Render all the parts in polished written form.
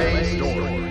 LA Story.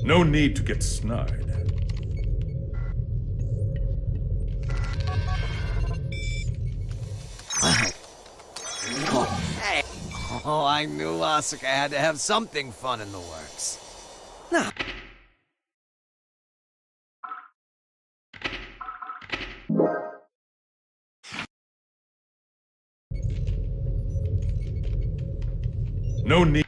No need to get snide. Hey! Oh, I knew Asuka had to have something fun in the works. Nah. No need.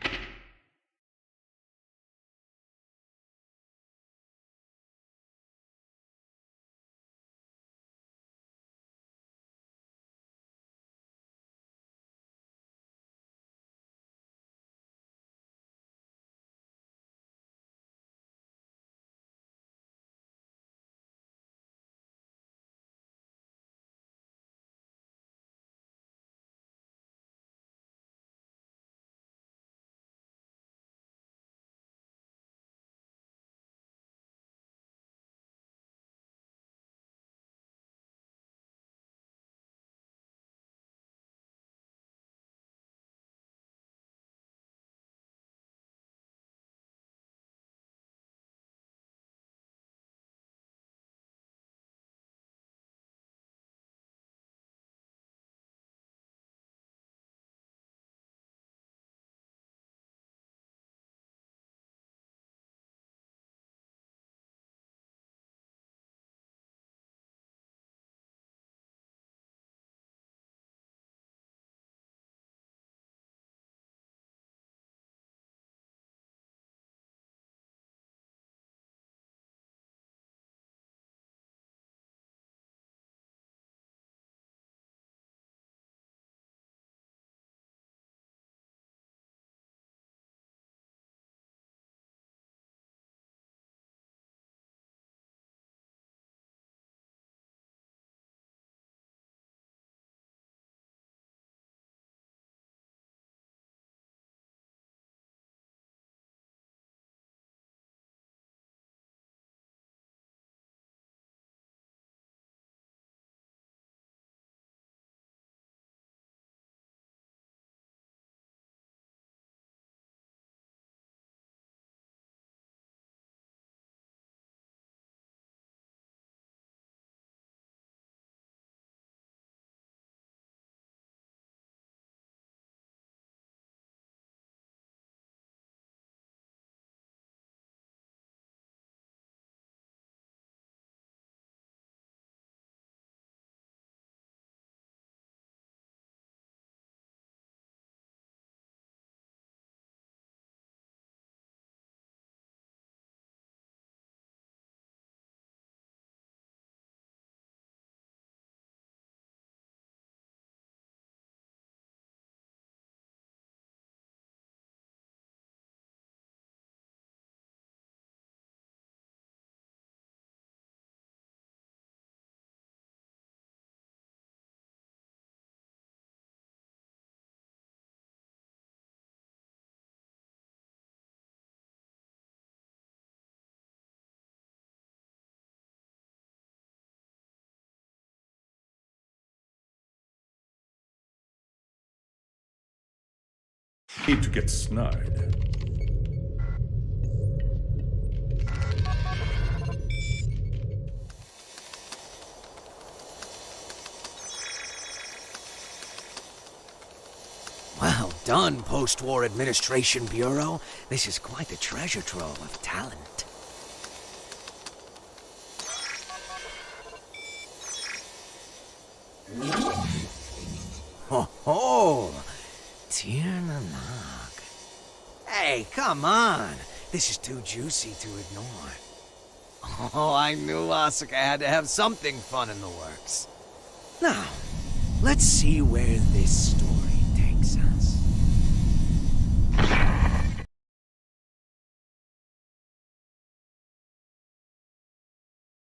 need to get snide. Well done, Post-War Administration Bureau. This is quite the treasure trove of talent. Ho ho! Tiernanak. Hey, come on! This is too juicy to ignore. Oh, I knew Asuka had to have something fun in the works. Now, let's see where this story takes us.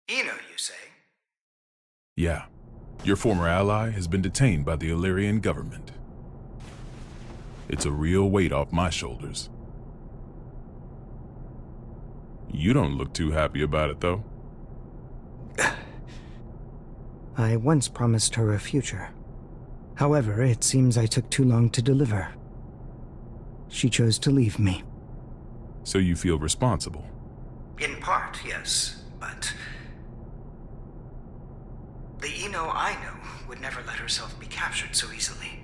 Ino, you say? Yeah. Your former ally has been detained by the Illyrian government. It's a real weight off my shoulders. You don't look too happy about it, though. I once promised her a future. However, it seems I took too long to deliver. She chose to leave me. So you feel responsible? In part, yes, but... the Ino I know would never let herself be captured so easily.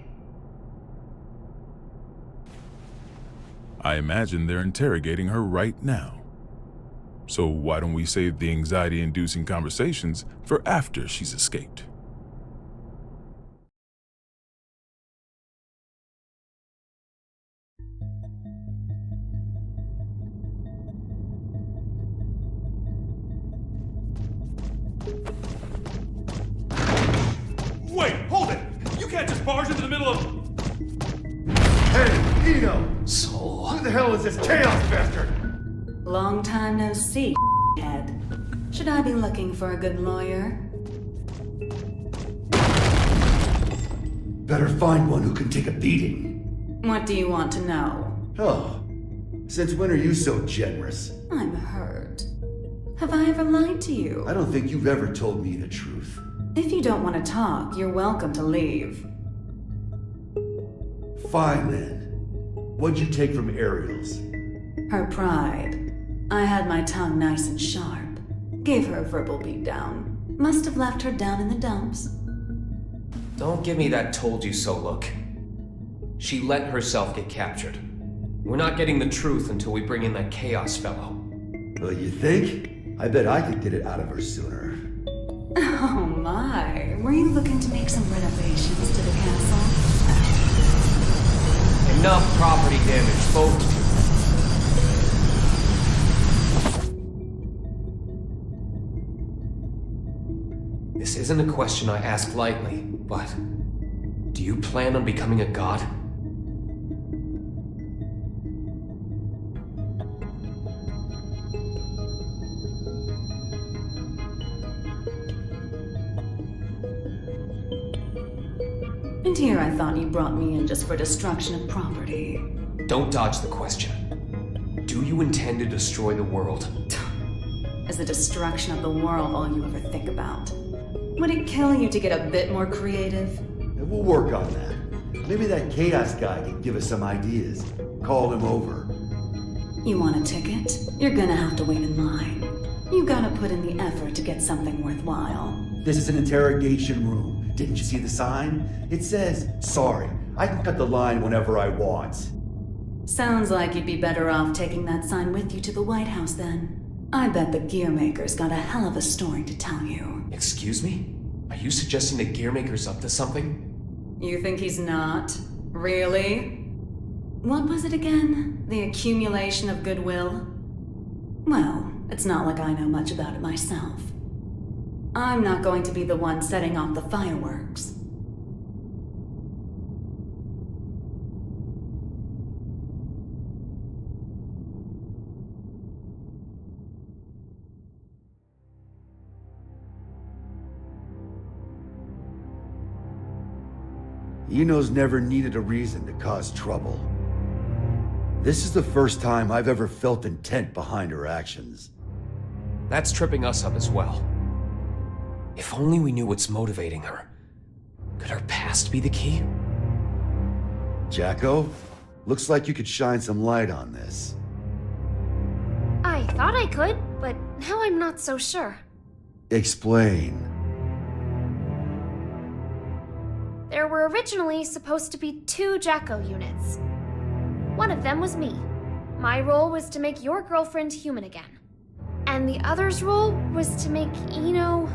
I imagine they're interrogating her right now. So why don't we save the anxiety-inducing conversations for after she's escaped? Wait, hold it! You can't just barge into the middle of... Hey, Ino! Soul. Who the hell is this chaos bastard? Long time no see, head. Should I be looking for a good lawyer? Better find one who can take a beating. What do you want to know? Oh, since when are you so generous? I'm hurt. Have I ever lied to you? I don't think you've ever told me the truth. If you don't want to talk, you're welcome to leave. Fine then. What'd you take from Ariel's? Her pride. I had my tongue nice and sharp. Gave her a verbal beatdown. Must have left her down in the dumps. Don't give me that told you so look. She let herself get captured. We're not getting the truth until we bring in that Chaos fellow. Well, you think? I bet I could get it out of her sooner. Oh my. Were you looking to make some renovations to the castle? Enough property damage, folks. This isn't a question I ask lightly, but do you plan on becoming a god? And here I thought you brought me in just for destruction of property. Don't dodge the question. Do you intend to destroy the world? Is the destruction of the world all you ever think about? Would it kill you to get a bit more creative? And we'll work on that. Maybe that chaos guy can give us some ideas. Call him over. You want a ticket? You're gonna have to wait in line. You gotta put in the effort to get something worthwhile. This is an interrogation room. Didn't you see the sign? It says, sorry, I can cut the line whenever I want. Sounds like you'd be better off taking that sign with you to the White House then. I bet the Gearmaker's got a hell of a story to tell you. Excuse me? Are you suggesting the Gearmaker's up to something? You think he's not? Really? What was it again? The accumulation of goodwill? Well, it's not like I know much about it myself. I'm not going to be the one setting off the fireworks. Ino's never needed a reason to cause trouble. This is the first time I've ever felt intent behind her actions. That's tripping us up as well. If only we knew what's motivating her. Could her past be the key? Jacko, Looks like you could shine some light on this. I thought I could, but now I'm not so sure. Explain. There were originally supposed to be 2 Jacko units. One of them was me. My role was to make your girlfriend human again. And the other's role was to make Ino...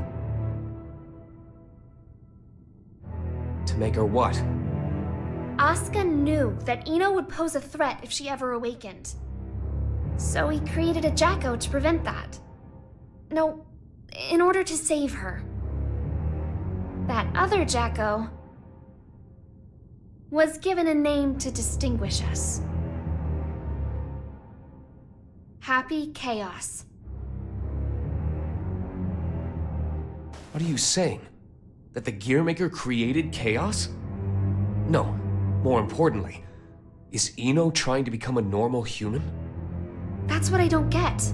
To make her what? Asuka knew that Ino would pose a threat if she ever awakened. So he created a Jacko to prevent that. No, in order to save her. That other Jacko was given a name to distinguish us. Happy Chaos. What are you saying? That the Gearmaker created chaos? No, more importantly, is Ino trying to become a normal human? That's what I don't get.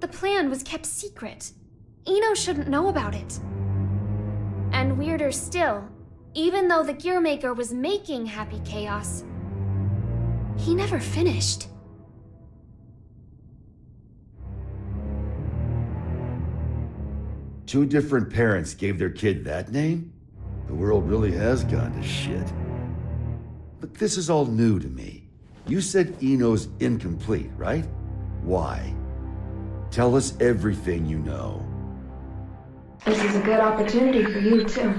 The plan was kept secret. Ino shouldn't know about it. And weirder still, even though the Gearmaker was making Happy Chaos, he never finished. Two different parents gave their kid that name? The world really has gone to shit. But this is all new to me. You said Ino's incomplete, right? Why? Tell us everything you know. This is a good opportunity for you, too.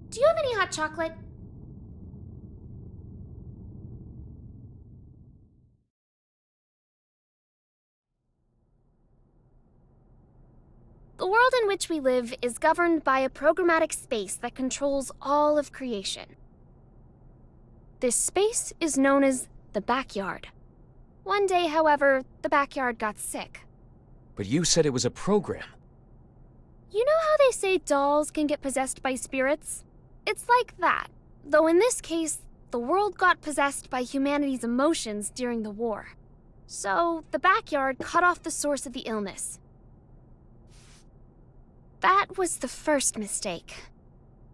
Do you have any hot chocolate? The world in which we live is governed by a programmatic space that controls all of creation. This space is known as the backyard. One day, however, the backyard got sick. But you said it was a program. You know how they say dolls can get possessed by spirits? It's like that, though in this case, the world got possessed by humanity's emotions during the war. So, the backyard cut off the source of the illness. That was the first mistake.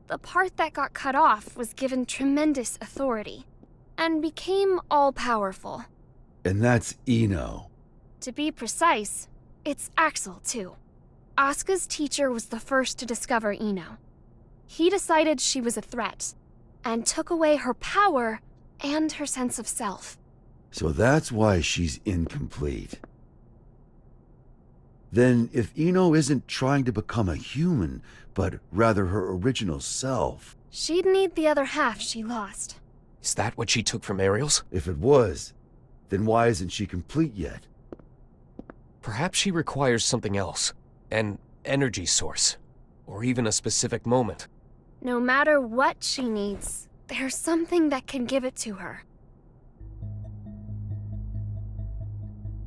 The part that got cut off was given tremendous authority, and became all-powerful. And that's Ino. To be precise, it's Axel, too. Asuka's teacher was the first to discover Ino. He decided she was a threat, and took away her power and her sense of self. So that's why she's incomplete. Then, if Ino isn't trying to become a human, but rather her original self... She'd need the other half she lost. Is that what she took from Ariel's? If it was, then why isn't she complete yet? Perhaps she requires something else. An energy source. Or even a specific moment. No matter what she needs, there's something that can give it to her.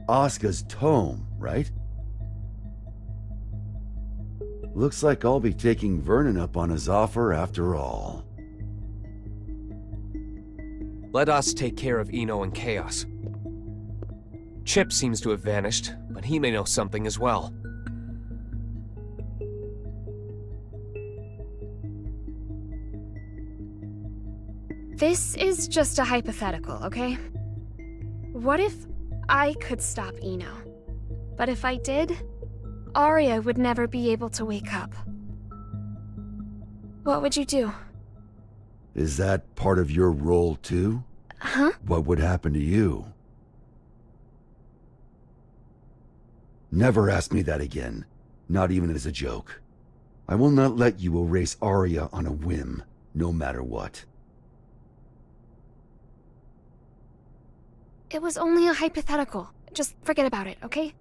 Asuka's tome, right? Looks like I'll be taking Vernon up on his offer after all. Let us take care of Ino and Chaos. Chip seems to have vanished, but he may know something as well. This is just a hypothetical, okay? What if I could stop Ino? But if I did, Arya would never be able to wake up. What would you do? Is that part of your role too? Huh? What would happen to you? Never ask me that again. Not even as a joke. I will not let you erase Arya on a whim, no matter what. It was only a hypothetical. Just forget about it, okay?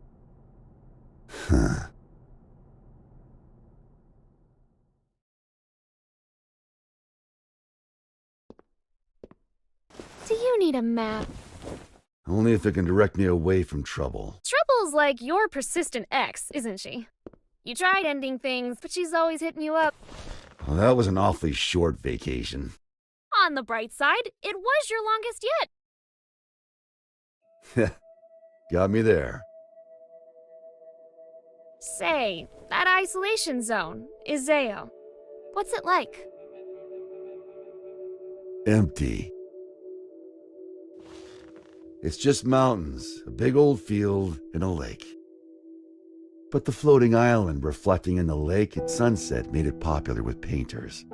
Huh. Do you need a map? Only if it can direct me away from trouble. Trouble's like your persistent ex, isn't she? You tried ending things, but she's always hitting you up. Well, that was an awfully short vacation. On the bright side, it was your longest yet. Got me there. Say, that isolation zone, Iseo. What's it like? Empty. It's just mountains, a big old field, and a lake. But the floating island reflecting in the lake at sunset made it popular with painters.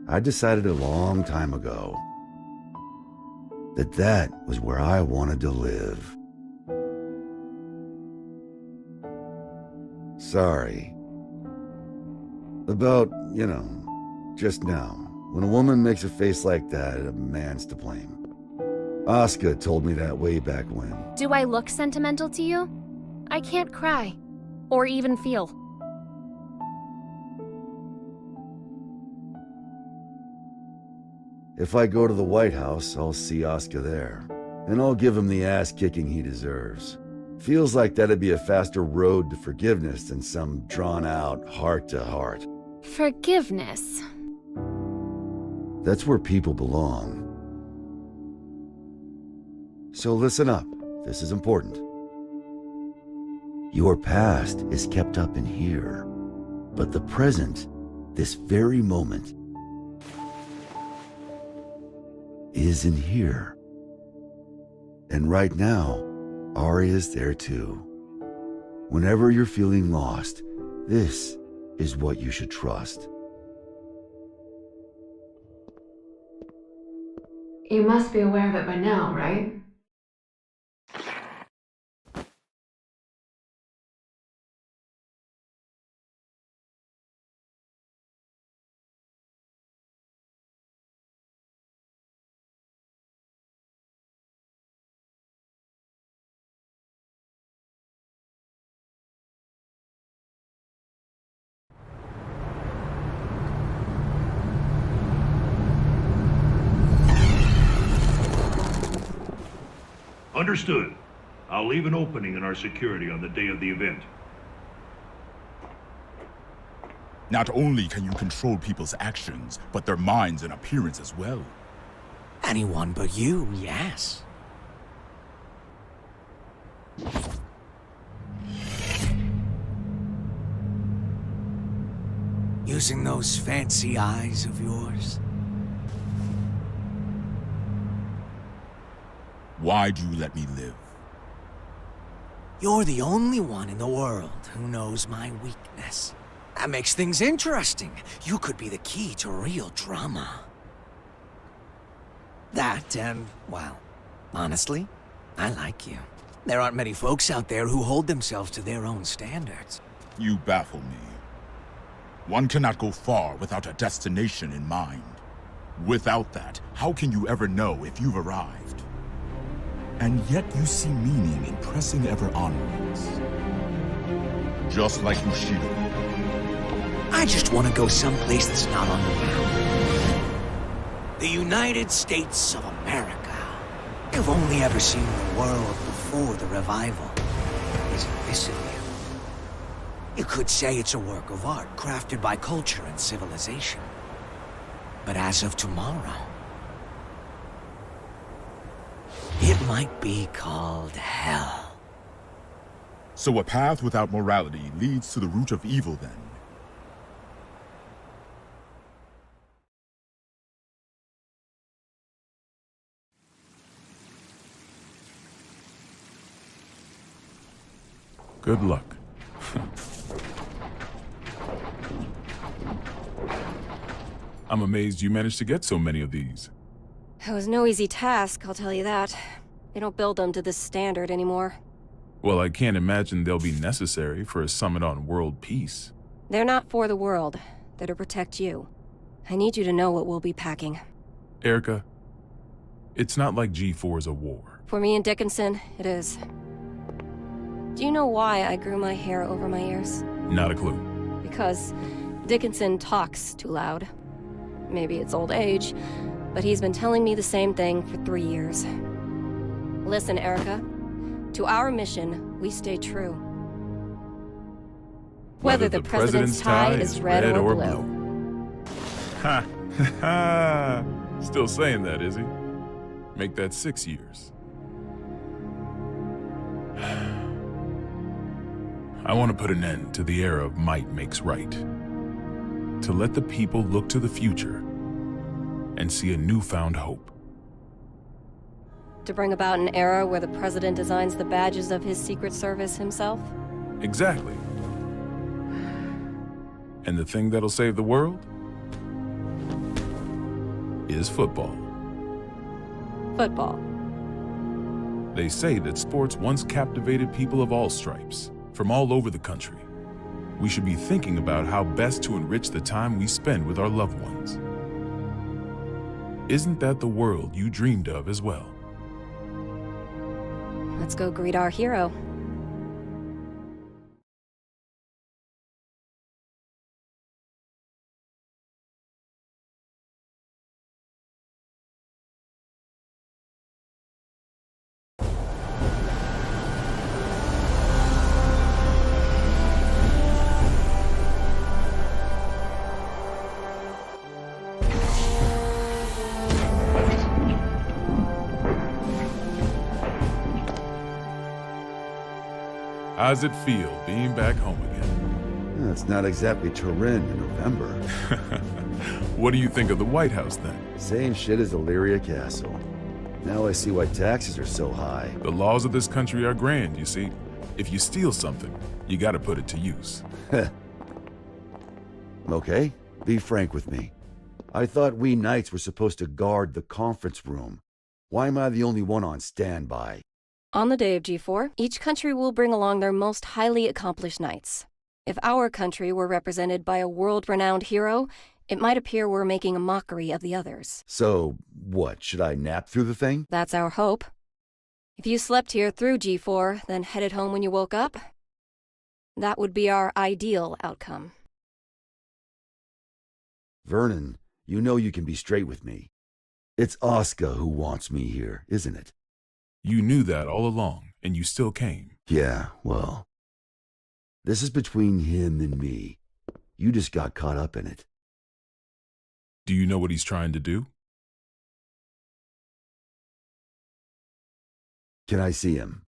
I decided a long time ago that that was where I wanted to live. Sorry. About, just now. When a woman makes a face like that, a man's to blame. Asuka told me that way back when. Do I look sentimental to you? I can't cry. Or even feel. If I go to the White House, I'll see Asuka there. And I'll give him the ass-kicking he deserves. Feels like that'd be a faster road to forgiveness than some drawn-out heart-to-heart. Forgiveness. That's where people belong. So listen up. This is important. Your past is kept up in here. But the present, this very moment, is in here. And right now, Arya's there too. Whenever you're feeling lost, this is what you should trust. You must be aware of it by now, right? Understood. I'll leave an opening in our security on the day of the event. Not only can you control people's actions, but their minds and appearance as well. Anyone but you, yes. Using those fancy eyes of yours. Why do you let me live? You're the only one in the world who knows my weakness. That makes things interesting. You could be the key to real drama. That, and, well, honestly, I like you. There aren't many folks out there who hold themselves to their own standards. You baffle me. One cannot go far without a destination in mind. Without that, how can you ever know if you've arrived? And yet you see meaning in pressing ever onwards. Just like Bushido. I just want to go someplace that's not on the map. The United States of America. You've only ever seen the world before the revival. Isn't this of you? You could say it's a work of art crafted by culture and civilization. But as of tomorrow, it might be called hell. So a path without morality leads to the root of evil then? Good luck. I'm amazed you managed to get so many of these. It was no easy task, I'll tell you that. They don't build them to this standard anymore. Well, I can't imagine they'll be necessary for a summit on world peace. They're not for the world. They're to protect you. I need you to know what we'll be packing. Erica, it's not like G4 is a war. For me and Dickinson, it is. Do you know why I grew my hair over my ears? Not a clue. Because Dickinson talks too loud. Maybe it's old age, but he's been telling me the same thing for 3 years. Listen, Erica. To our mission, we stay true. Whether the president's tie is red or blue. Ha! Ha! Still saying that, is he? Make that 6 years. I want to put an end to the era of might makes right. To let the people look to the future and see a newfound hope. To bring about an era where the president designs the badges of his Secret Service himself? Exactly. And the thing that'll save the world is football. Football. They say that sports once captivated people of all stripes, from all over the country. We should be thinking about how best to enrich the time we spend with our loved ones. Isn't that the world you dreamed of as well? Let's go greet our hero. How's it feel being back home again? It's not exactly Turin in November. What do you think of the White House then? Same shit as Illyria Castle. Now I see why taxes are so high. The laws of this country are grand, you see. If you steal something, you gotta put it to use. Okay, be frank with me. I thought we knights were supposed to guard the conference room. Why am I the only one on standby? On the day of G4, each country will bring along their most highly accomplished knights. If our country were represented by a world-renowned hero, it might appear we're making a mockery of the others. So, what, should I nap through the thing? That's our hope. If you slept here through G4, then headed home when you woke up, that would be our ideal outcome. Vernon, you know you can be straight with me. It's Oscar who wants me here, isn't it? You knew that all along, and you still came. Yeah, well, this is between him and me. You just got caught up in it. Do you know what he's trying to do? Can I see him?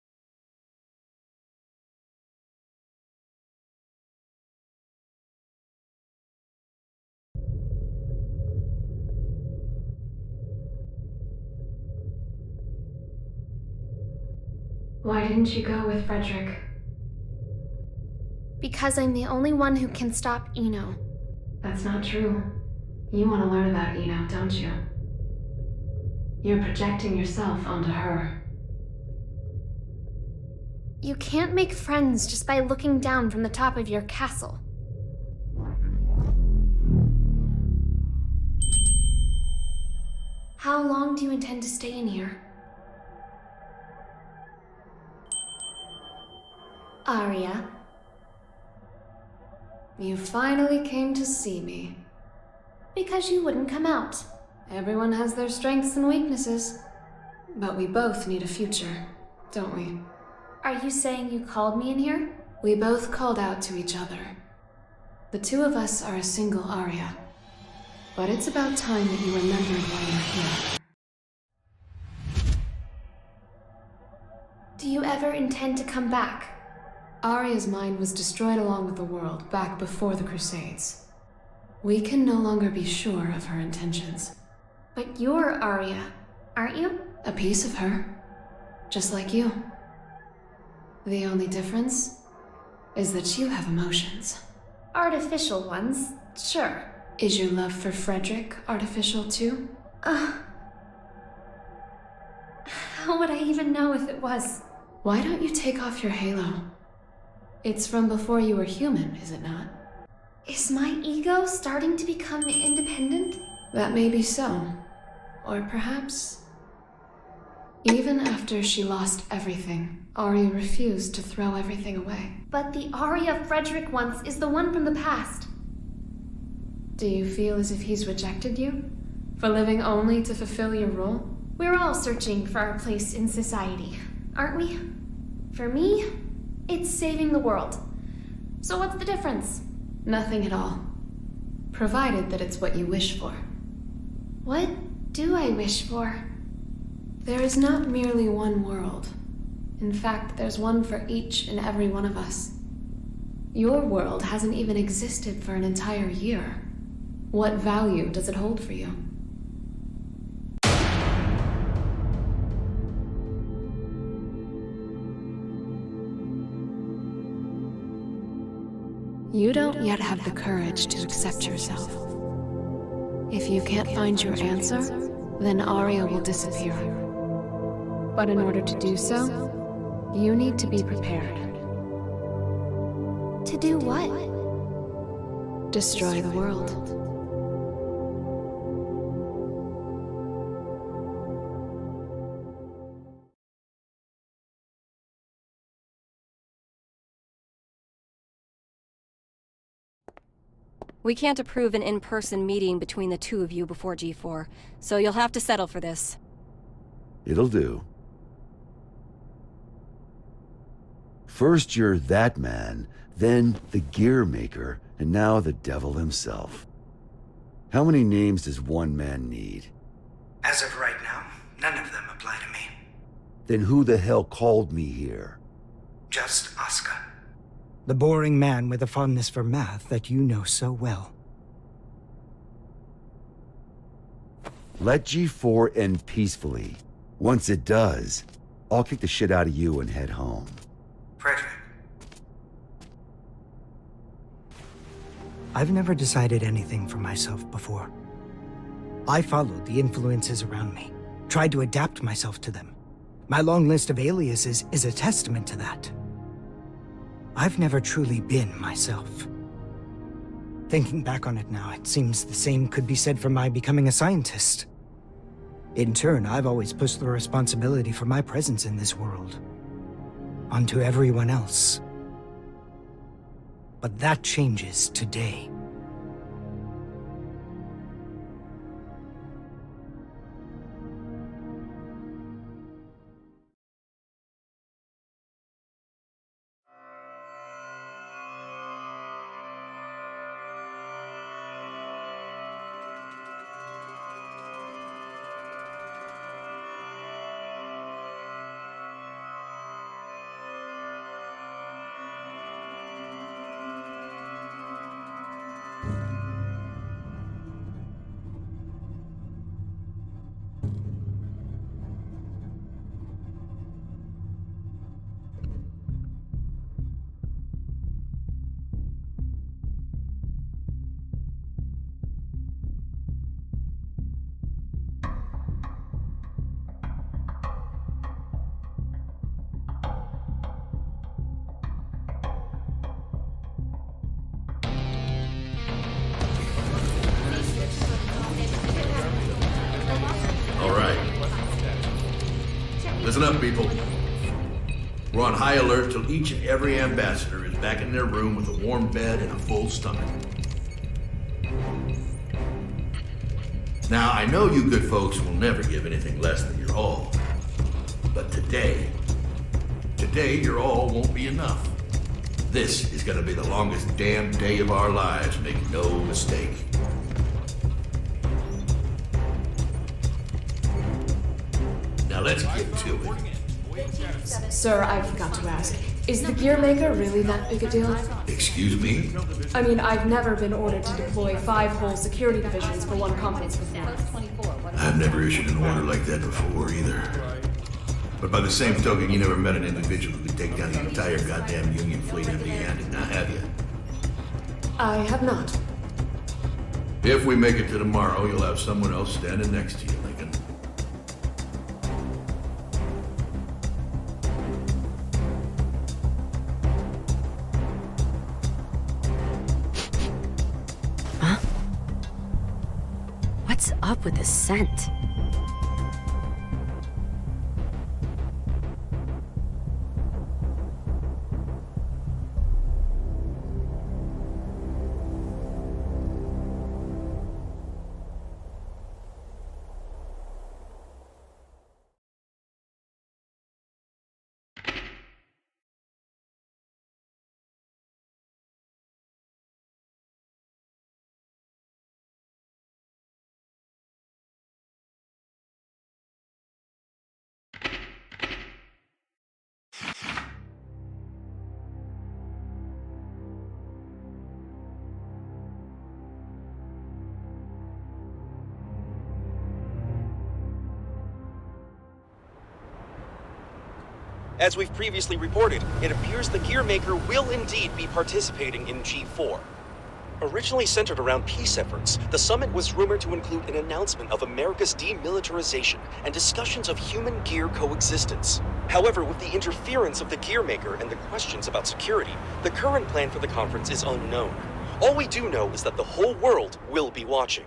Why didn't you go with Frederick? Because I'm the only one who can stop Eno. That's not true. You want to learn about Eno, don't you? You're projecting yourself onto her. You can't make friends just by looking down from the top of your castle. How long do you intend to stay in here? Arya. You finally came to see me. Because you wouldn't come out. Everyone has their strengths and weaknesses. But we both need a future, don't we? Are you saying you called me in here? We both called out to each other. The two of us are a single Arya. But it's about time that you remembered why you're here. Do you ever intend to come back? Arya's mind was destroyed along with the world back before the Crusades. We can no longer be sure of her intentions. But you're Arya, aren't you? A piece of her. Just like you. The only difference is that you have emotions. Artificial ones, sure. Is your love for Frederick artificial too? How would I even know if it was? Why don't you take off your halo? It's from before you were human, is it not? Is my ego starting to become independent? That may be so. Or perhaps... Even after she lost everything, Arya refused to throw everything away. But the Arya Frederick wants is the one from the past. Do you feel as if he's rejected you? For living only to fulfill your role? We're all searching for our place in society, aren't we? For me, it's saving the world. So what's the difference? Nothing at all. Provided that it's what you wish for. What do I wish for? There is not merely one world. In fact, there's one for each and every one of us. Your world hasn't even existed for an entire year. What value does it hold for you? You don't yet have the courage to accept yourself. If you can't find your answer, then Arya will disappear. But in order to do so, you need to be prepared. To do what? Destroy the world. We can't approve an in-person meeting between the two of you before G4, so you'll have to settle for this. It'll do. First you're that man, then the gear maker, and now the devil himself. How many names does one man need? As of right now, none of them apply to me. Then who the hell called me here? Just Asuka. The boring man with a fondness for math that you know so well. Let G4 end peacefully. Once it does, I'll kick the shit out of you and head home. Frederick. I've never decided anything for myself before. I followed the influences around me, tried to adapt myself to them. My long list of aliases is a testament to that. I've never truly been myself. Thinking back on it now, it seems the same could be said for my becoming a scientist. In turn, I've always pushed the responsibility for my presence in this world onto everyone else. But that changes today. Listen up, people. We're on high alert till each and every ambassador is back in their room with a warm bed and a full stomach. Now, I know you good folks will never give anything less than your all. But today your all won't be enough. This is gonna be the longest damn day of our lives, make no mistake. Now let's get to it. Sir, I forgot to ask. Is the gear maker really that big a deal? Excuse me? I mean, I've never been ordered to deploy 5 whole security divisions for one conference before. I've never issued an order like that before either. But by the same token, you never met an individual who could take down the entire goddamn Union fleet empty-handed, now have you? I have not. If we make it to tomorrow, you'll have someone else standing next to you, Lincoln. What's up with the scent? As we've previously reported, it appears the Gearmaker will indeed be participating in G4. Originally centered around peace efforts, the summit was rumored to include an announcement of America's demilitarization and discussions of human-gear coexistence. However, with the interference of the Gearmaker and the questions about security, the current plan for the conference is unknown. All we do know is that the whole world will be watching.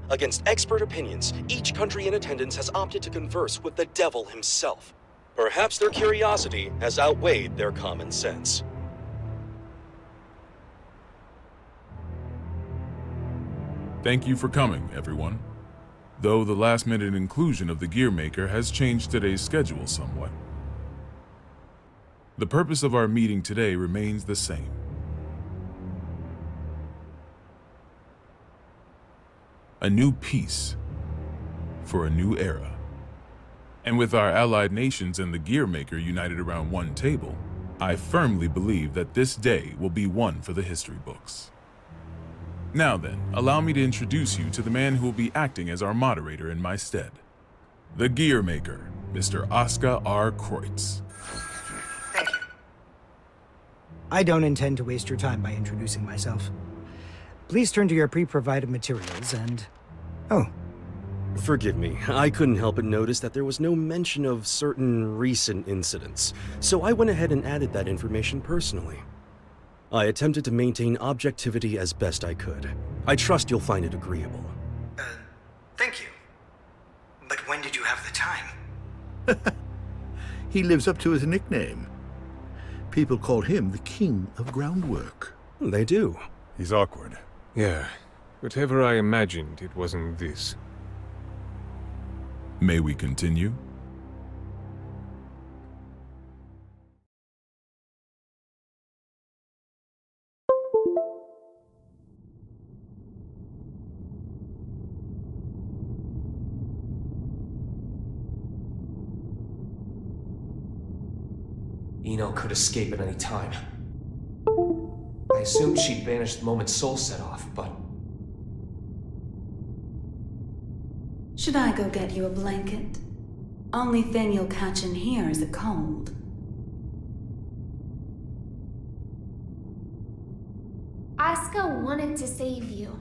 Against expert opinions, each country in attendance has opted to converse with the devil himself. Perhaps their curiosity has outweighed their common sense. Thank you for coming, everyone. Though the last-minute inclusion of the Gearmaker has changed today's schedule somewhat. The purpose of our meeting today remains the same. A new peace for a new era. And with our allied nations and the Gearmaker united around one table, I firmly believe that this day will be one for the history books. Now then, allow me to introduce you to the man who will be acting as our moderator in my stead. The Gearmaker, Mr. Oscar R. Kreutz. Thank you. I don't intend to waste your time by introducing myself. Please turn to your pre-provided materials and... Oh. Forgive me, I couldn't help but notice that there was no mention of certain recent incidents, so I went ahead and added that information personally. I attempted to maintain objectivity as best I could. I trust you'll find it agreeable. Thank you. But when did you have the time? He lives up to his nickname. People call him the King of Groundwork. They do. He's awkward. Yeah. Whatever I imagined, it wasn't this. May we continue? Eno could escape at any time. I assumed she'd vanished the moment Soul set off, but... Should I go get you a blanket? Only thing you'll catch in here is a cold. Asuka wanted to save you.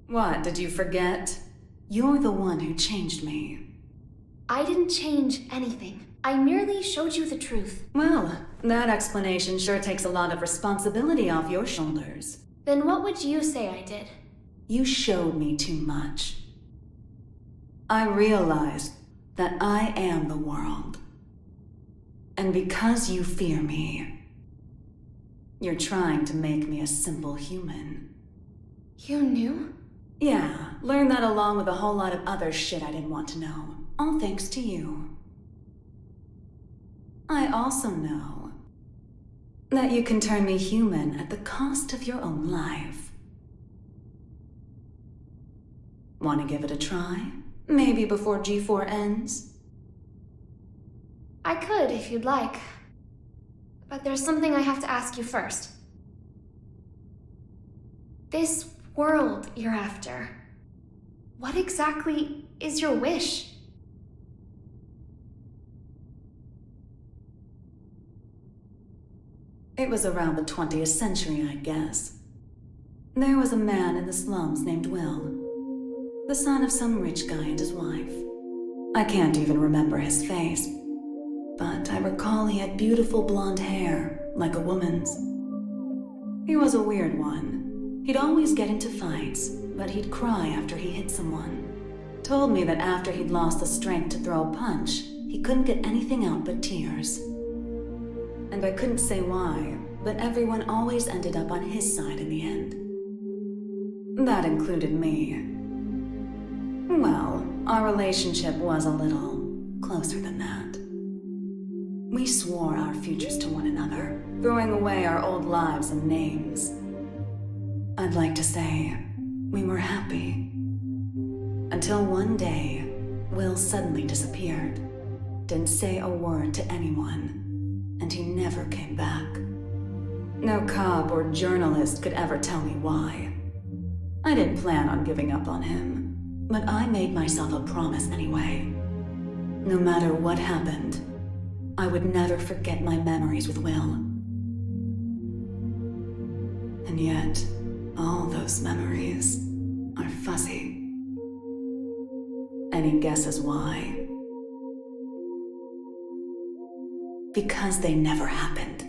What, did you forget? You're the one who changed me. I didn't change anything. I merely showed you the truth. Well, that explanation sure takes a lot of responsibility off your shoulders. Then what would you say I did? You showed me too much. I realized that I am the world. And because you fear me, you're trying to make me a simple human. You knew? Yeah, learned that along with a whole lot of other shit I didn't want to know. All thanks to you. I also know that you can turn me human at the cost of your own life. Want to give it a try? Maybe before G4 ends? I could, if you'd like. But there's something I have to ask you first. This world you're after, what exactly is your wish? It was around the 20th century, I guess. There was a man in the slums named Will, the son of some rich guy and his wife. I can't even remember his face, but I recall he had beautiful blonde hair, like a woman's. He was a weird one. He'd always get into fights, but he'd cry after he hit someone. Told me that after he'd lost the strength to throw a punch, he couldn't get anything out but tears. And I couldn't say why, but everyone always ended up on his side in the end. That included me. Well, our relationship was a little closer than that. We swore our futures to one another, throwing away our old lives and names. I'd like to say we were happy. Until one day, Will suddenly disappeared. Didn't say a word to anyone. And he never came back. No cop or journalist could ever tell me why. I didn't plan on giving up on him. But I made myself a promise anyway. No matter what happened, I would never forget my memories with Will. And yet, all those memories are fuzzy. Any guesses why? Because they never happened.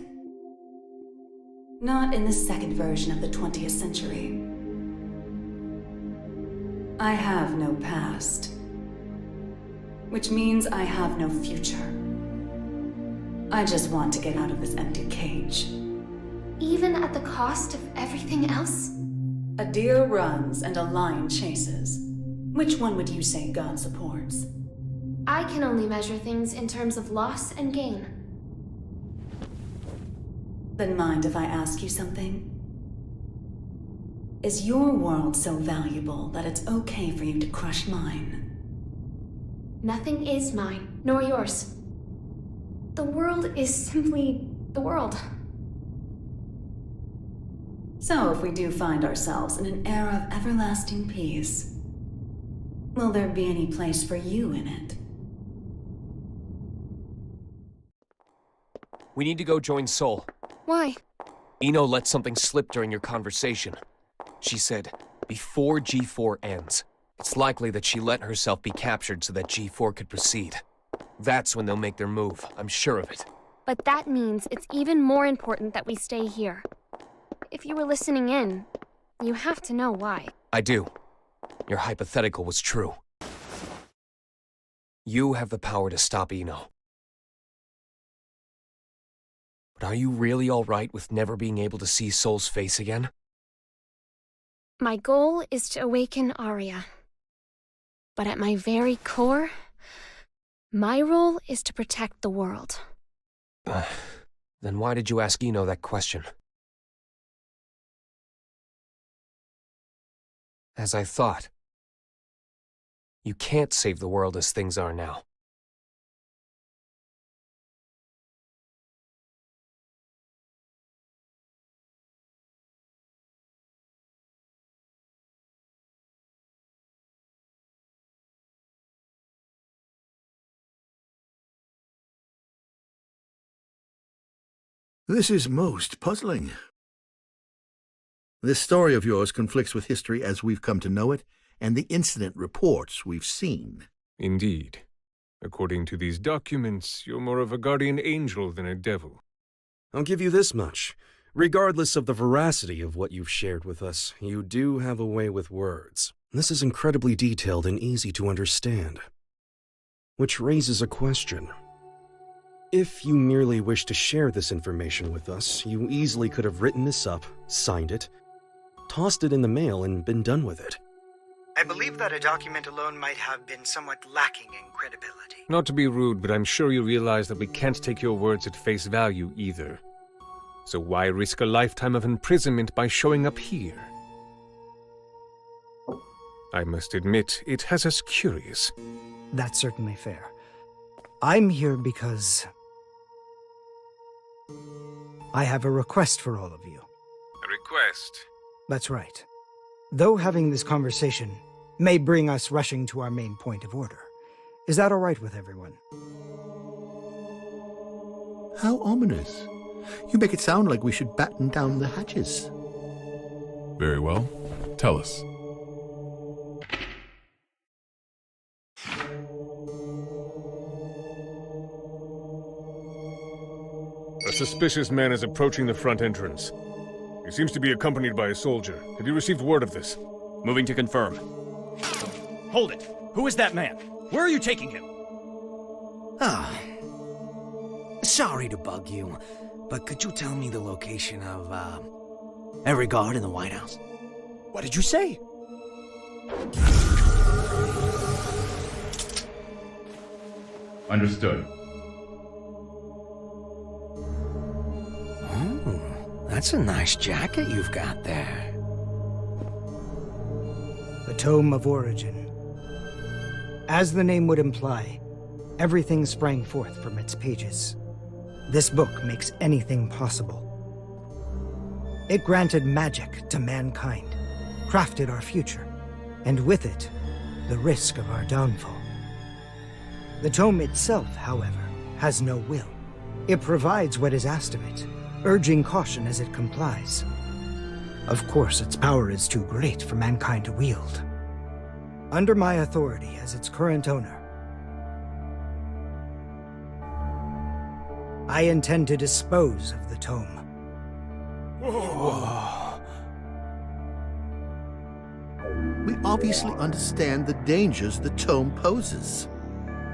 Not in the second version of the 20th century. I have no past. Which means I have no future. I just want to get out of this empty cage. Even at the cost of everything else? A deer runs and a lion chases. Which one would you say God supports? I can only measure things in terms of loss and gain. Then mind if I ask you something? Is your world so valuable that it's okay for you to crush mine? Nothing is mine, nor yours. The world is simply the world. So if we do find ourselves in an era of everlasting peace, will there be any place for you in it? We need to go join Sol. Why? Eno let something slip during your conversation. She said, before G4 ends, it's likely that she let herself be captured so that G4 could proceed. That's when they'll make their move, I'm sure of it. But that means it's even more important that we stay here. If you were listening in, you have to know why. I do. Your hypothetical was true. You have the power to stop Eno. But are you really all right with never being able to see Sol's face again? My goal is to awaken Arya. But at my very core, my role is to protect the world. Then why did you ask Eno that question? As I thought, you can't save the world as things are now. This is most puzzling. This story of yours conflicts with history as we've come to know it, and the incident reports we've seen. Indeed. According to these documents, you're more of a guardian angel than a devil. I'll give you this much. Regardless of the veracity of what you've shared with us, you do have a way with words. This is incredibly detailed and easy to understand. Which raises a question. If you merely wish to share this information with us, you easily could have written this up, signed it, tossed it in the mail, and been done with it. I believe that a document alone might have been somewhat lacking in credibility. Not to be rude, but I'm sure you realize that we can't take your words at face value either. So why risk a lifetime of imprisonment by showing up here? I must admit, it has us curious. That's certainly fair. I'm here because I have a request for all of you. A request? That's right. Though having this conversation may bring us rushing to our main point of order, is that all right with everyone? How ominous. You make it sound like we should batten down the hatches. Very well. Tell us. A suspicious man is approaching the front entrance. He seems to be accompanied by a soldier. Have you received word of this? Moving to confirm. Hold it! Who is that man? Where are you taking him? Ah. Sorry to bug you, but could you tell me the location of, every guard in the White House? What did you say? Understood. Oh, that's a nice jacket you've got there. The Tome of Origin. As the name would imply, everything sprang forth from its pages. This book makes anything possible. It granted magic to mankind, crafted our future, and with it, the risk of our downfall. The tome itself, however, has no will. It provides what is asked of it, urging caution as it complies. Of course, its power is too great for mankind to wield. Under my authority as its current owner, I intend to dispose of the tome. Whoa. We obviously understand the dangers the tome poses.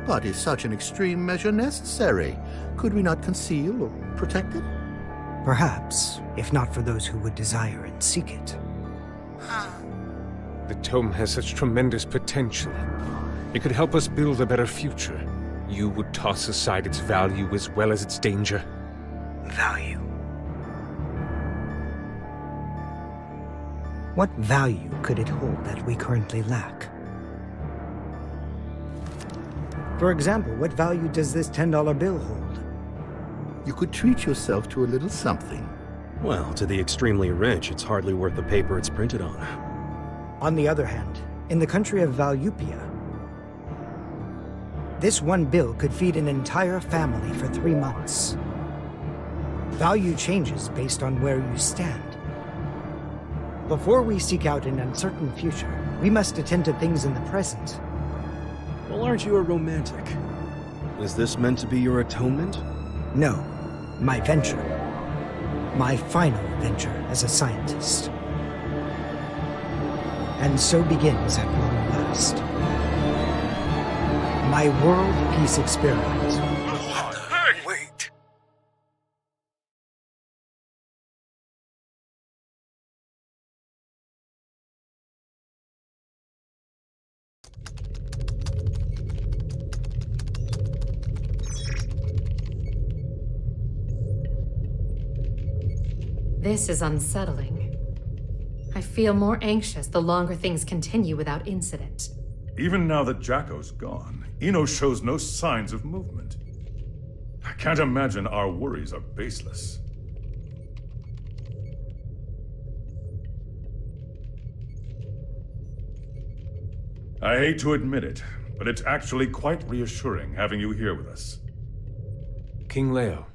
But is such an extreme measure necessary? Could we not conceal or protect it? Perhaps, if not for those who would desire and seek it. The tome has such tremendous potential. It could help us build a better future. You would toss aside its value as well as its danger. Value. What value could it hold that we currently lack? For example, what value does this $10 bill hold? You could treat yourself to a little something. Well, to the extremely rich, it's hardly worth the paper it's printed on. On the other hand, in the country of Valupia, this one bill could feed an entire family for 3 months. Value changes based on where you stand. Before we seek out an uncertain future, we must attend to things in the present. Well, aren't you a romantic? Is this meant to be your atonement? No, my venture. My final venture as a scientist. And so begins at long last my world peace experiment. Hey! Wait. This is unsettling. I feel more anxious the longer things continue without incident. Even now that Jacko's gone, Eno shows no signs of movement. I can't imagine our worries are baseless. I hate to admit it, but it's actually quite reassuring having you here with us. King Leo,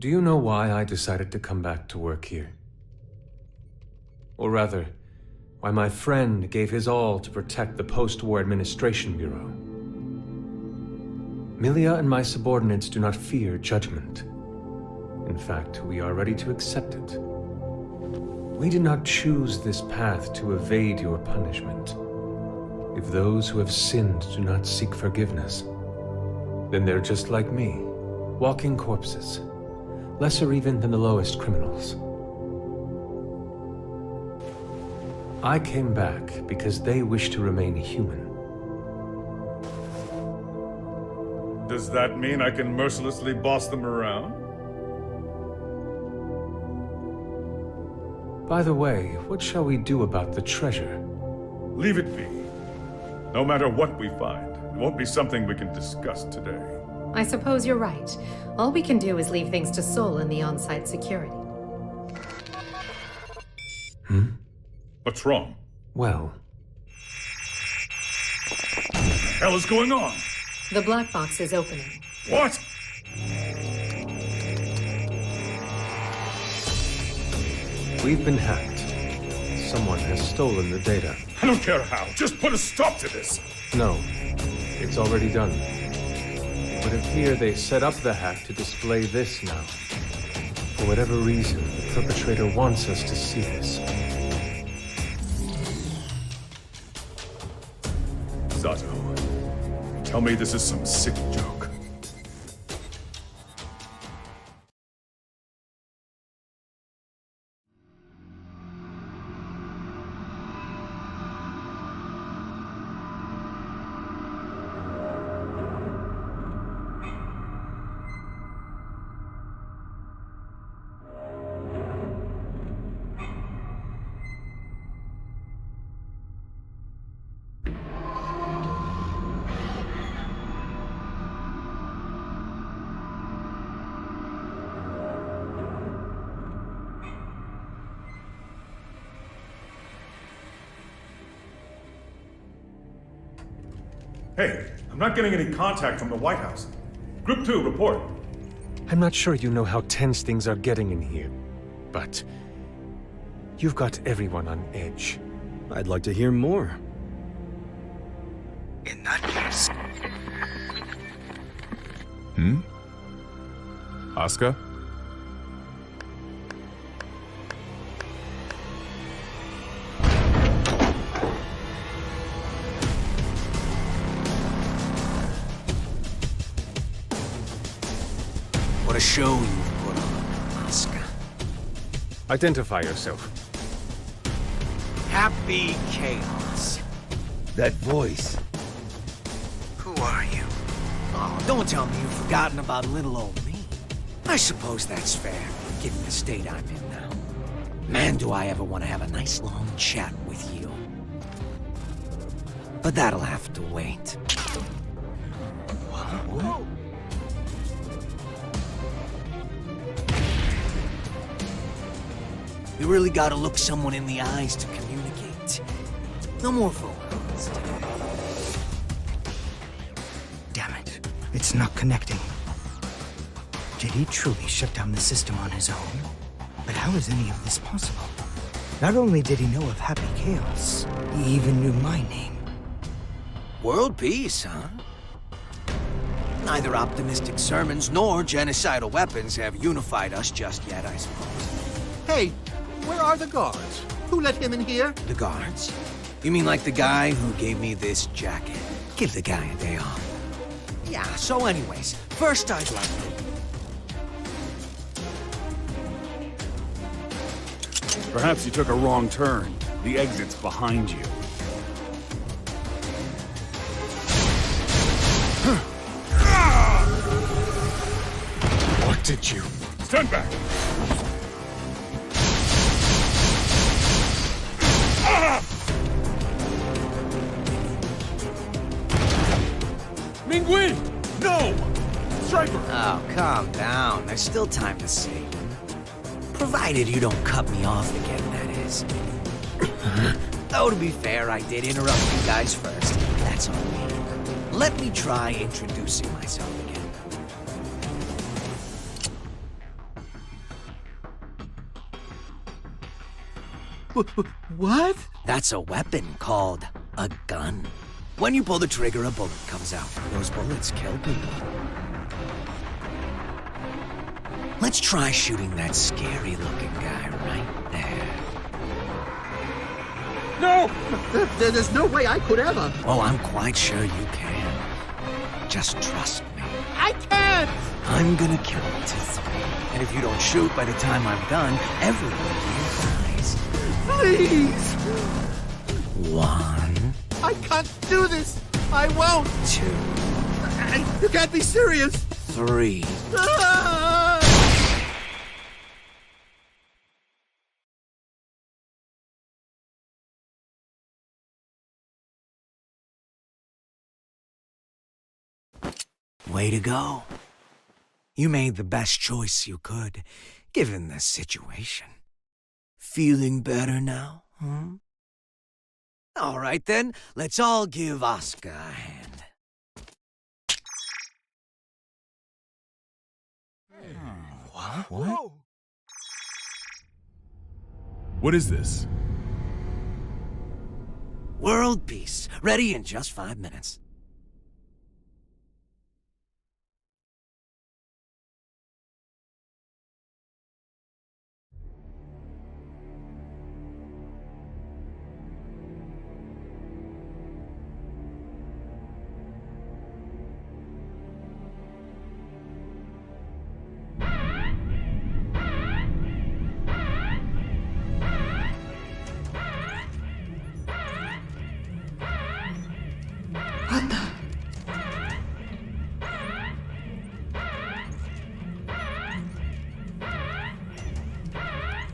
do you know why I decided to come back to work here? Or rather, why my friend gave his all to protect the Post-War Administration Bureau. Milia and my subordinates do not fear judgment. In fact, we are ready to accept it. We did not choose this path to evade your punishment. If those who have sinned do not seek forgiveness, then they're just like me, walking corpses, lesser even than the lowest criminals. I came back because they wish to remain human. Does that mean I can mercilessly boss them around? By the way, what shall we do about the treasure? Leave it be. No matter what we find, it won't be something we can discuss today. I suppose you're right. All we can do is leave things to Sol and the on-site security. What's wrong? Well... What the hell is going on? The black box is opening. What? We've been hacked. Someone has stolen the data. I don't care how. Just put a stop to this. No, it's already done. But if here they set up the hack to display this now. For whatever reason, the perpetrator wants us to see this. Zato, tell me this is some sick joke. Hey, I'm not getting any contact from the White House. Group 2, report. I'm not sure you know how tense things are getting in here, but you've got everyone on edge. I'd like to hear more. In that case... Oscar? What a show you've put on, Oscar. Identify yourself. Happy Chaos. That voice. Who are you? Oh, don't tell me you've forgotten about little old me. I suppose that's fair, given the state I'm in now. Man, do I ever want to have a nice long chat with you. But that'll have to wait. Whoa. You really gotta look someone in the eyes to communicate. No more phone calls today. Damn it. It's not connecting. Did he truly shut down the system on his own? But how is any of this possible? Not only did he know of Happy Chaos, he even knew my name. World peace, huh? Neither optimistic sermons nor genocidal weapons have unified us just yet, I suppose. Hey, where are the guards? Who let him in here? The guards? You mean like the guy who gave me this jacket? Give the guy a day off. Yeah, so anyways, first I'd like to... Perhaps you took a wrong turn. The exit's behind you. What did you... Stand back! Mingui! No! Striker! Oh, calm down. There's still time to save. Provided you don't cut me off again, that is. Though, to be fair, I did interrupt you guys first. That's on me. Let me try introducing myself again. What? That's a weapon called a gun. When you pull the trigger, a bullet comes out. Those bullets kill people. Let's try shooting that scary-looking guy right there. No! There's no way I could ever. Oh, I'm quite sure you can. Just trust me. I can't! I'm gonna count to 3. And if you don't shoot by the time I'm done, everyone here dies. Please! 1. I can't do this! I won't! 2. You can't be serious! 3. Ah! Way to go. You made the best choice you could, given the situation. Feeling better now, huh? All right then, let's all give Oscar a hand. What? What is this? World peace, ready in just 5 minutes.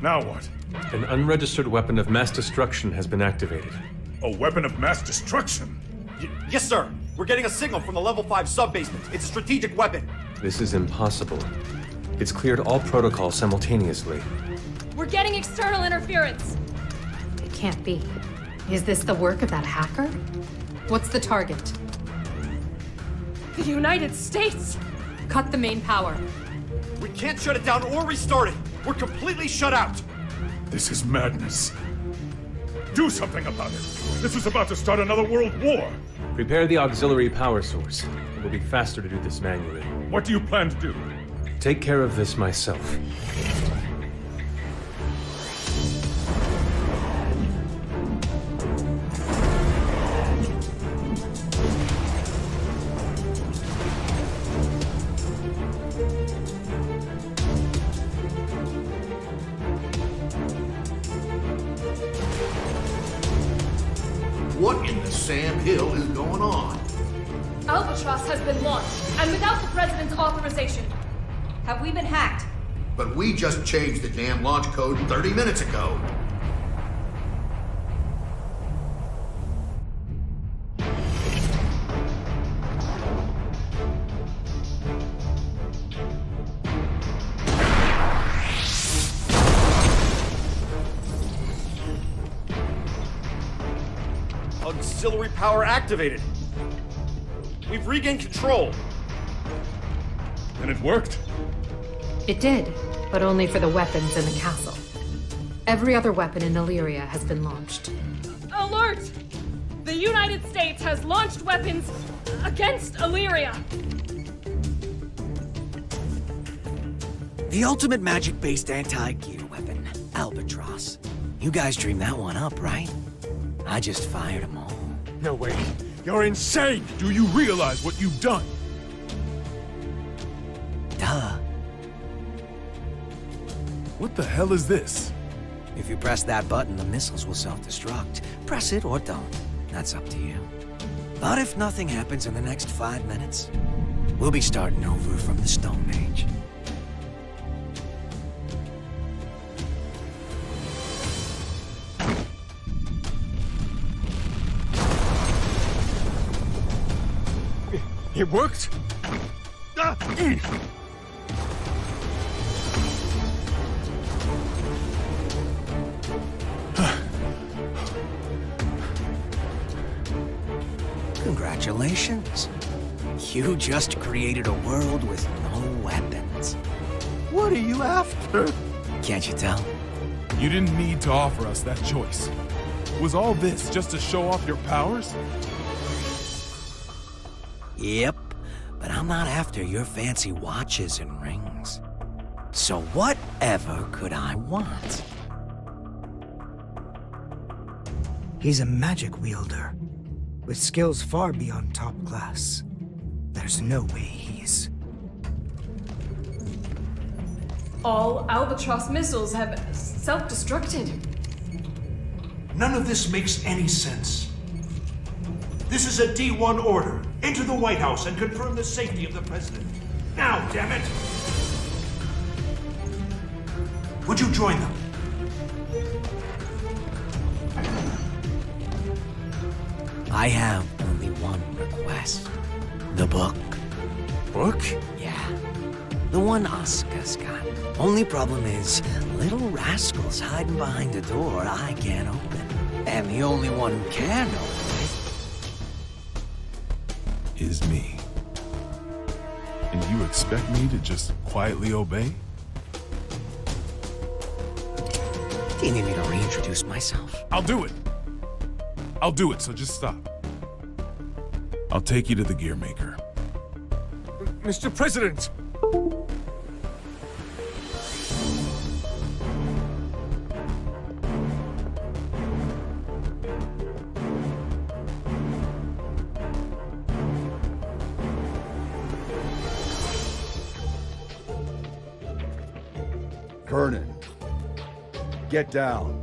Now what? An unregistered weapon of mass destruction has been activated. A weapon of mass destruction? Yes, sir. We're getting a signal from the level 5 sub-basement. It's a strategic weapon. This is impossible. It's cleared all protocols simultaneously. We're getting external interference. It can't be. Is this the work of that hacker? What's the target? The United States! Cut the main power. We can't shut it down or restart it. We're completely shut out. This is madness. Do something about it. This is about to start another world war. Prepare the auxiliary power source. It will be faster to do this manually. What do you plan to do? Take care of this myself. What in the Sam Hill is going on? Albatross has been launched, and without the President's authorization. Have we been hacked? But we just changed the damn launch code 30 minutes ago. Auxiliary power activated. We've regained control. And it worked? It did, but only for the weapons in the castle. Every other weapon in Illyria has been launched. Alert! The United States has launched weapons against Illyria. The ultimate magic-based anti-gear weapon, Albatross. You guys dreamed that one up, right? I just fired them all. No way. You're insane! Do you realize what you've done? Duh. What the hell is this? If you press that button, the missiles will self-destruct. Press it or don't. That's up to you. But if nothing happens in the next 5 minutes, we'll be starting over from the Stone Age. It worked? Congratulations. You just created a world with no weapons. What are you after? Can't you tell? You didn't need to offer us that choice. Was all this just to show off your powers? Yep, but I'm not after your fancy watches and rings. So whatever could I want? He's a magic wielder, with skills far beyond top class. There's no way he's... All Albatross missiles have self-destructed. None of this makes any sense. This is a D1 order. Enter the White House and confirm the safety of the President. Now, damn it! Would you join them? I have only one request. The book. Book? Yeah. The one Asuka's got. Only problem is, little rascals hiding behind a door I can't open. And the only one who can open it is me. And you expect me to just quietly obey? Do you need me to reintroduce myself? I'll do it. I'll do it, so just stop. I'll take you to the gear maker. Mr. President! Kernan, get down.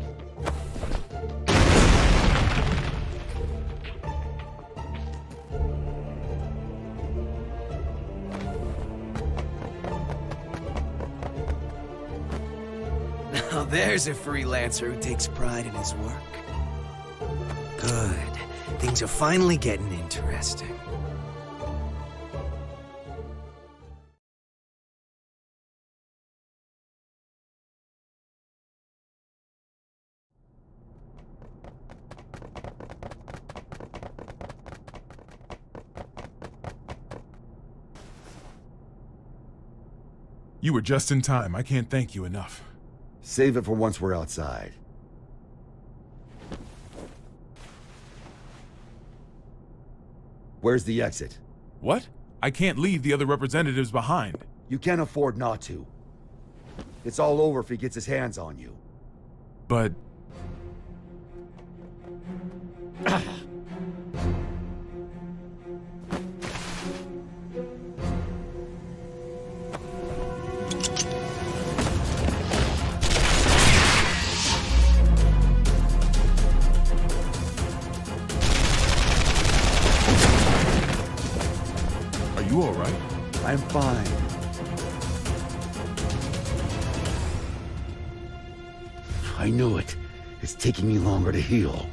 Now there's a freelancer who takes pride in his work. Good. Things are finally getting interesting. You were just in time. I can't thank you enough. Save it for once we're outside. Where's the exit? What? I can't leave the other representatives behind. You can't afford not to. It's all over if he gets his hands on you. But... Are you all right? I'm fine. I knew it. It's taking me longer to heal.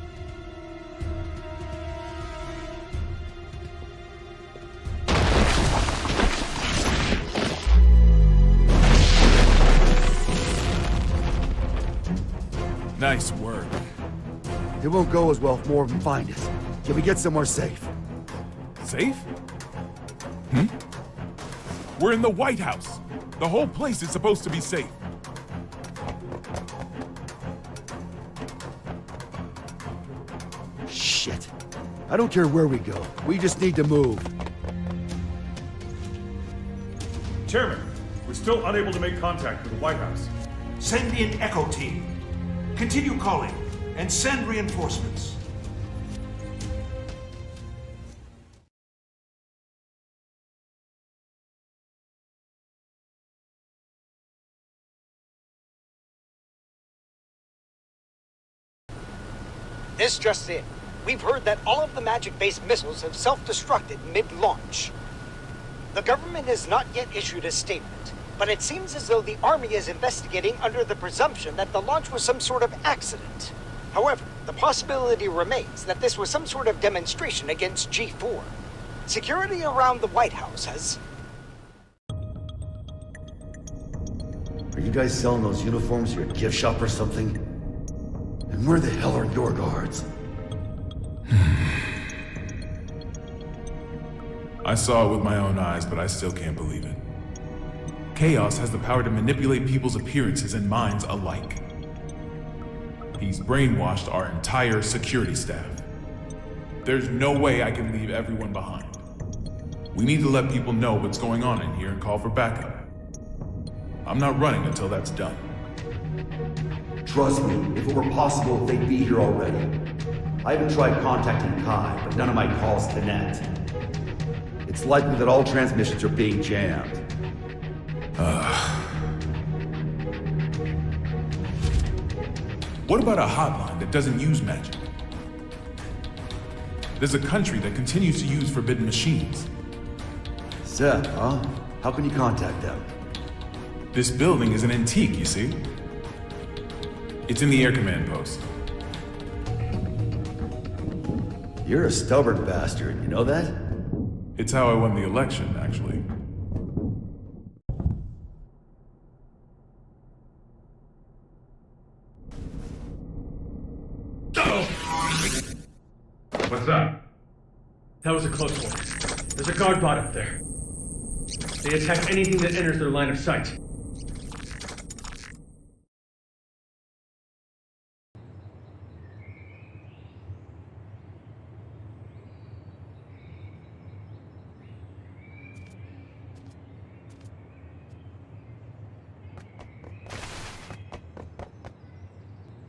Nice work. It won't go as well if more of them find us. Can we get somewhere safe? Safe? We're in the White House. The whole place is supposed to be safe. Shit. I don't care where we go. We just need to move. Chairman, we're still unable to make contact with the White House. Send me an Echo team. Continue calling and send reinforcements. This just in. We've heard that all of the magic-based missiles have self-destructed mid-launch. The government has not yet issued a statement, but it seems as though the Army is investigating under the presumption that the launch was some sort of accident. However, the possibility remains that this was some sort of demonstration against G4. Security around the White House has... Are you guys selling those uniforms to your gift shop or something? And where the hell are your guards? I saw it with my own eyes, but I still can't believe it. Chaos has the power to manipulate people's appearances and minds alike. He's brainwashed our entire security staff. There's no way I can leave everyone behind. We need to let people know what's going on in here and call for backup. I'm not running until that's done. Trust me, if it were possible, they'd be here already. I even tried contacting Kai, but none of my calls connect. It's likely that all transmissions are being jammed. What about a hotline that doesn't use magic? There's a country that continues to use forbidden machines. Seth, huh? How can you contact them? This building is an antique, you see? It's in the air command post. You're a stubborn bastard, you know that? It's how I won the election, actually. What's that? That was a close one. There's a guard bot up there. They attack anything that enters their line of sight.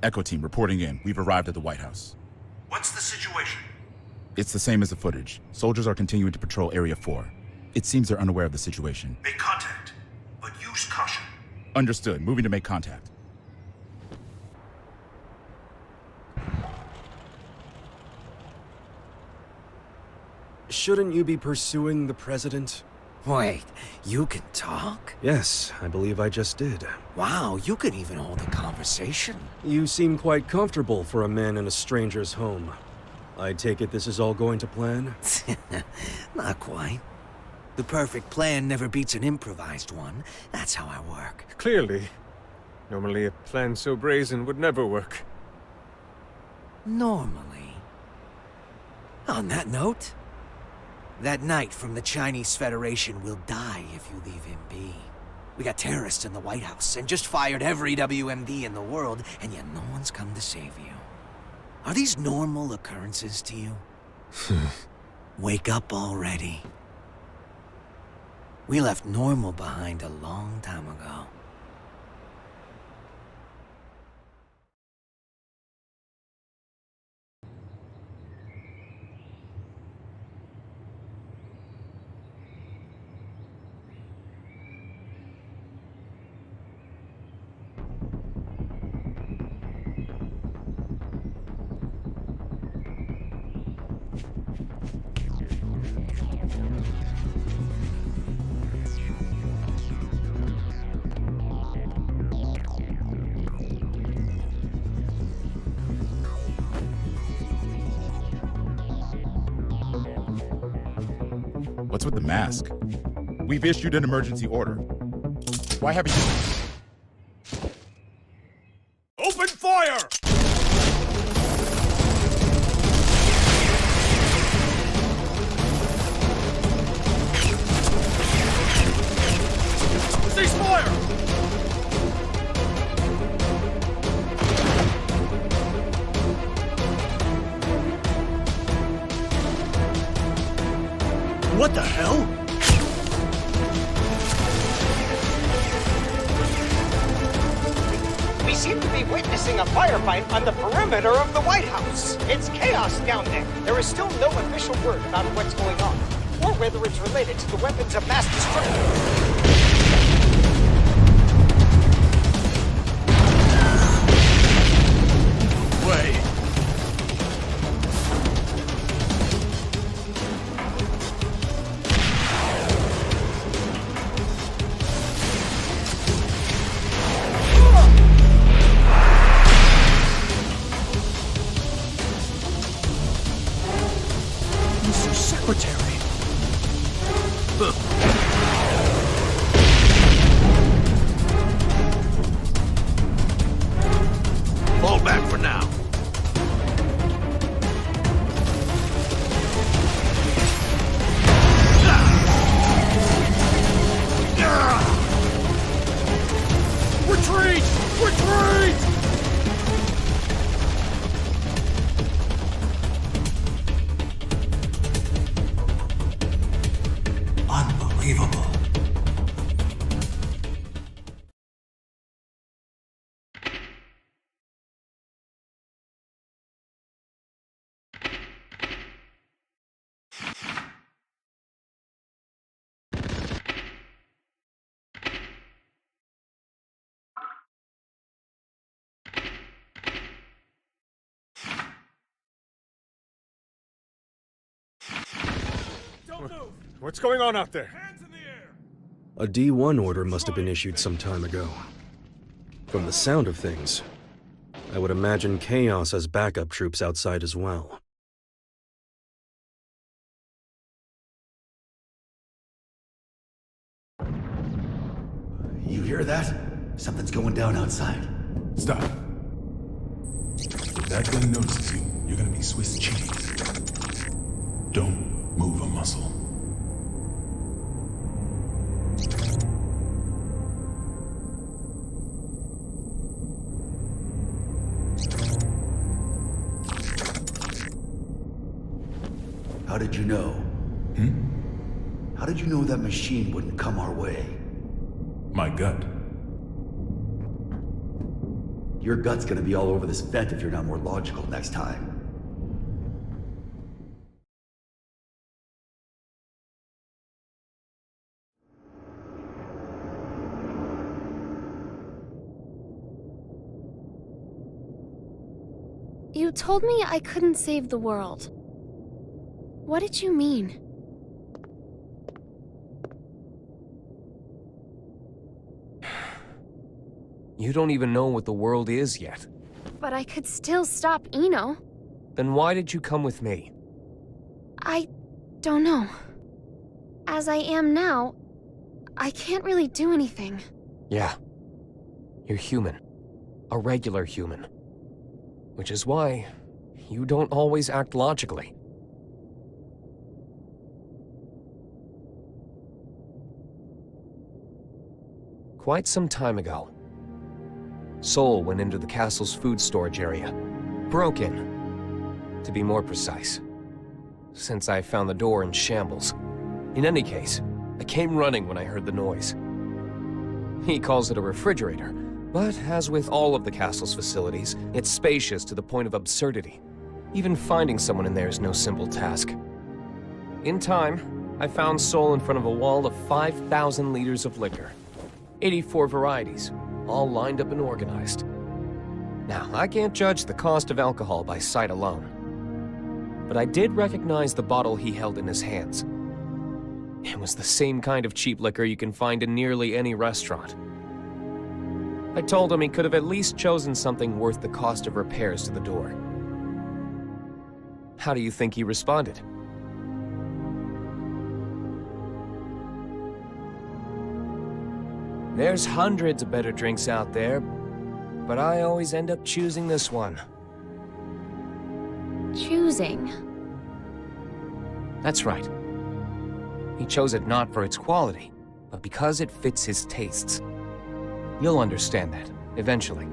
Echo team reporting in. We've arrived at the White House. What's the situation? It's the same as the footage. Soldiers are continuing to patrol Area 4. It seems they're unaware of the situation. Make contact, but use caution. Understood. Moving to make contact. Shouldn't you be pursuing the president? Wait, you can talk? Yes, I believe I just did. Wow, you can even hold a conversation. You seem quite comfortable for a man in a stranger's home. I take it this is all going to plan? Not quite. The perfect plan never beats an improvised one. That's how I work. Clearly. Normally a plan so brazen would never work. Normally. On that note, that knight from the Chinese Federation will die if you leave him be. We got terrorists in the White House and just fired every WMD in the world, and yet no one's come to save you. Are these normal occurrences to you? Wake up already. We left normal behind a long time ago. What's with the mask? We've issued an emergency order. Why haven't you... Open fire! Cease fire! What the hell? We seem to be witnessing a firefight on the perimeter of the White House. It's chaos down there. There is still no official word about what's going on, or whether it's related to the weapons of mass destruction. Mr. Secretary. Fall back for now. Retreat! Retreat! Unbelievable. What's going on out there? A D1 order must have been issued some time ago. From the sound of things, I would imagine Chaos has backup troops outside as well. You hear that? Something's going down outside. Stop. If that gun notices you, you're gonna be Swiss cheese. Don't move a muscle. How did you know? How did you know that machine wouldn't come our way? My gut. Your gut's gonna be all over this vent if you're not more logical next time. You told me I couldn't save the world. What did you mean? You don't even know what the world is yet. But I could still stop Eno. Then why did you come with me? I don't know. As I am now, I can't really do anything. Yeah. You're human. A regular human. Which is why you don't always act logically. quite some time ago. Sol went into the castle's food storage area. Broke in, to be more precise, since I found the door in shambles. In any case, I came running when I heard the noise. He calls it a refrigerator, but as with all of the castle's facilities, it's spacious to the point of absurdity. Even finding someone in there is no simple task. In time, I found Sol in front of a wall of 5,000 liters of liquor. 84 varieties, all lined up and organized. Now, I can't judge the cost of alcohol by sight alone, but I did recognize the bottle he held in his hands. It was the same kind of cheap liquor you can find in nearly any restaurant. I told him he could have at least chosen something worth the cost of repairs to the door. How do you think he responded? There's hundreds of better drinks out there, but I always end up choosing this one. Choosing? That's right. He chose it not for its quality, but because it fits his tastes. You'll understand that, eventually.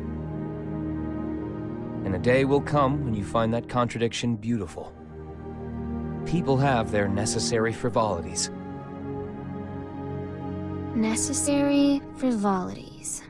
And a day will come when you find that contradiction beautiful. People have their necessary frivolities. Necessary frivolities.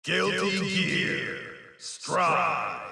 Guilty Gear Strive.